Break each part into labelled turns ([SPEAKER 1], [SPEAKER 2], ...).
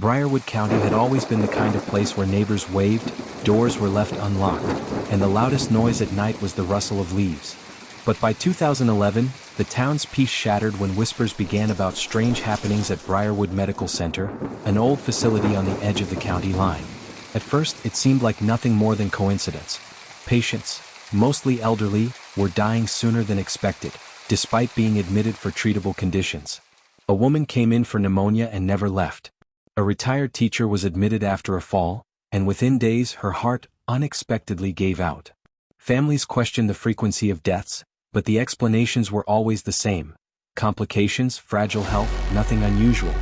[SPEAKER 1] Briarwood County had always been the kind of place where neighbors waved, doors were left unlocked, and the loudest noise at night was the rustle of leaves. But by 2011, the town's peace shattered when whispers began about strange happenings at Briarwood Medical Center, an old facility on the edge of the county line. At first, it seemed like nothing more than coincidence. Patients, mostly elderly, were dying sooner than expected, despite being admitted for treatable conditions. A woman came in for pneumonia and never left. A retired teacher was admitted after a fall, and within days her heart unexpectedly gave out. Families questioned the frequency of deaths, but the explanations were always the same. Complications, fragile health, nothing unusual.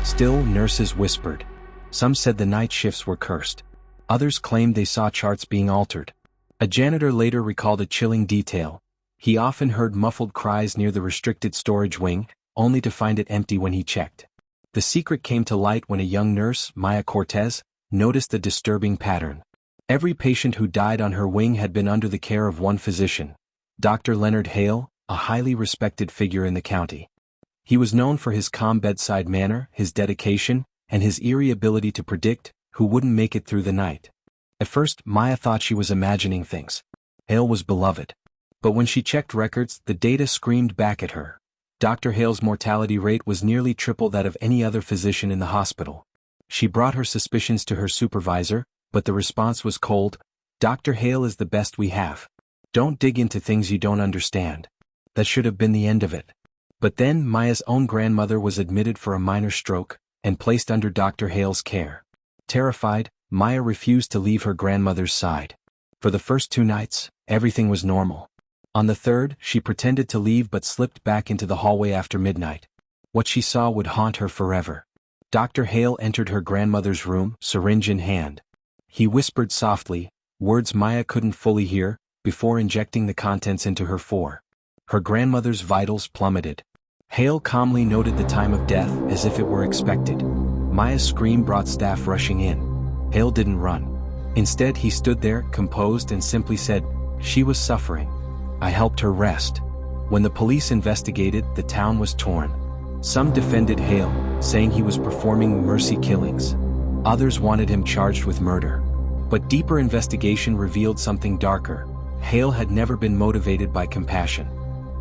[SPEAKER 1] Still, nurses whispered. Some said the night shifts were cursed. Others claimed they saw charts being altered. A janitor later recalled a chilling detail. He often heard muffled cries near the restricted storage wing, only to find it empty when he checked. The secret came to light when a young nurse, Maya Cortez, noticed a disturbing pattern. Every patient who died on her wing had been under the care of one physician, Dr. Leonard Hale, a highly respected figure in the county. He was known for his calm bedside manner, his dedication, and his eerie ability to predict who wouldn't make it through the night. At first, Maya thought she was imagining things. Hale was beloved. But when she checked records, the data screamed back at her. Dr. Hale's mortality rate was nearly triple that of any other physician in the hospital. She brought her suspicions to her supervisor, but the response was cold. Dr. Hale is the best we have. Don't dig into things you don't understand. That should have been the end of it. But then Maya's own grandmother was admitted for a minor stroke, and placed under Dr. Hale's care. Terrified, Maya refused to leave her grandmother's side. For the first 2 nights, everything was normal. On the third, she pretended to leave but slipped back into the hallway after midnight. What she saw would haunt her forever. Dr. Hale entered her grandmother's room, syringe in hand. He whispered softly, words Maya couldn't fully hear, before injecting the contents into her. Her grandmother's vitals plummeted. Hale calmly noted the time of death as if it were expected. Maya's scream brought staff rushing in. Hale didn't run. Instead, he stood there, composed, and simply said, "She was suffering. I helped her rest." When the police investigated, the town was torn. Some defended Hale, saying he was performing mercy killings. Others wanted him charged with murder. But deeper investigation revealed something darker. Hale had never been motivated by compassion.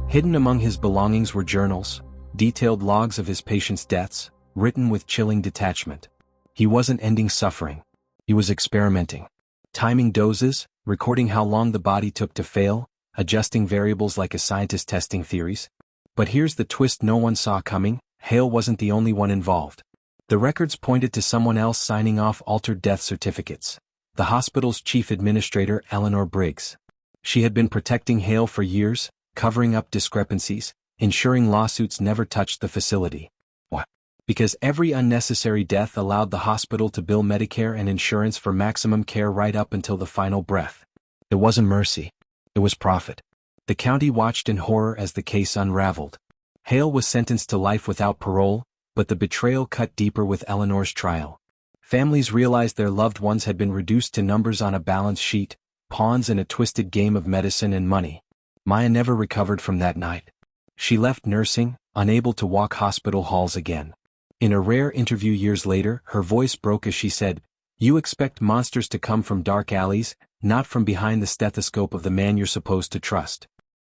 [SPEAKER 1] Hidden among his belongings were journals, detailed logs of his patients' deaths, written with chilling detachment. He wasn't ending suffering. He was experimenting. Timing doses, recording how long the body took to fail, adjusting variables like a scientist testing theories. But here's the twist no one saw coming: Hale wasn't the only one involved. The records pointed to someone else signing off altered death certificates. The hospital's chief administrator, Eleanor Briggs. She had been protecting Hale for years, covering up discrepancies, ensuring lawsuits never touched the facility. What? Because every unnecessary death allowed the hospital to bill Medicare and insurance for maximum care right up until the final breath. It wasn't mercy. It was profit. The county watched in horror as the case unraveled. Hale was sentenced to life without parole, but the betrayal cut deeper with Eleanor's trial. Families realized their loved ones had been reduced to numbers on a balance sheet, pawns in a twisted game of medicine and money. Maya never recovered from that night. She left nursing, unable to walk hospital halls again. In a rare interview years later, her voice broke as she said, "You expect monsters to come from dark alleys, not from behind the stethoscope of the man you're supposed to trust."